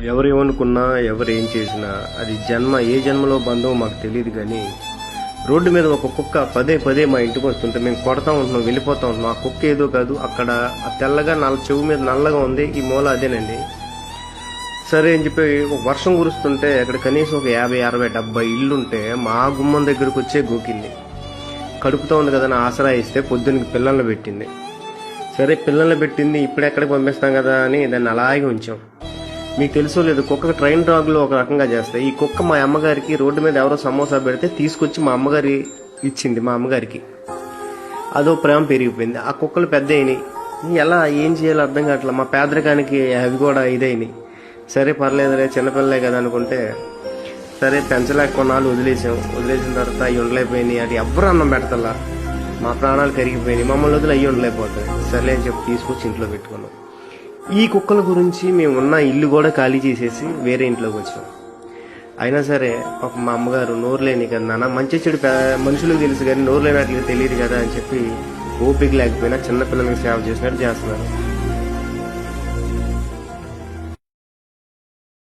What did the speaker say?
ఎవరేమనుకున్నా ఎవరు ఏం చేసినా అది ఏ జన్మలో బంధం మాకు తెలియదు. కానీ రోడ్డు మీద ఒక కుక్క పదే పదే మా ఇంటికి వస్తుంటే మేము కొడతా ఉంటున్నాం, వెళ్ళిపోతా ఉంటున్నాం. ఆ కుక్క ఏదో కాదు, అక్కడ ఆ తెల్లగా చెవు మీద నల్లగా ఉంది, ఈ మూల అదేనండి. సరే అని చెప్పి ఒక వర్షం కురుస్తుంటే అక్కడ కనీసం ఒక 50, 60, 70 ఇల్లుంటే మా గుమ్మం దగ్గరకు వచ్చే గోకింది. కడుపుతో ఉంది కదా అని ఆసరా ఇస్తే పొద్దున్నకి పిల్లల్ని పెట్టింది. సరే పిల్లల్ని పెట్టింది, ఇప్పుడు ఎక్కడికి పంపిస్తాం కదా అని దాన్ని అలాగే ఉంచాం. మీకు తెలుసో లేదు, కుక్క ట్రైన్ డాగ్లు ఒక రకంగా చేస్తాయి. ఈ కుక్క మా అమ్మగారికి రోడ్డు మీద ఎవరో సమోసా పెడితే తీసుకొచ్చి మా అమ్మగారి ఇచ్చింది. మా అమ్మగారికి అదో ప్రేమ పెరిగిపోయింది. ఆ కుక్కలు పెద్ద అయినాయి. ఎలా ఏం చేయాలో అర్థం కావట్లేదు. మా పేదరికానికి అవి కూడా ఇదైనాయి. సరే పర్లేదులే, చిన్నపిల్లలే కదా అనుకుంటే సరే పెంచలేక కొన్నాళ్ళు వదిలేసిన తర్వాత అవి ఉండలేకపోయినాయి. అది ఎవ్వరు అన్నం పెడతల్లా, మా ప్రాణాలు కరిగిపోయినాయి. మమ్మల్ని వదిలి అయ్యి ఉండలేకపోతాయి. సర్లే అని చెప్పి తీసుకొచ్చి ఇంట్లో పెట్టుకున్నాం. ఈ కుక్కల గురించి మేము ఉన్న ఇల్లు కూడా ఖాళీ చేసేసి వేరే ఇంట్లోకి వచ్చాం. అయినా సరే పాప మా అమ్మగారు నోరు లేని కదా నాన్న, మంచి చెడు మనుషులకు తెలుసు కానీ నోరు లేనట్లుగా తెలియదు కదా అని చెప్పి ఓపిక లేకపోయినా చిన్నపిల్లలకి సేవ చేసినట్టు చేస్తున్నారు.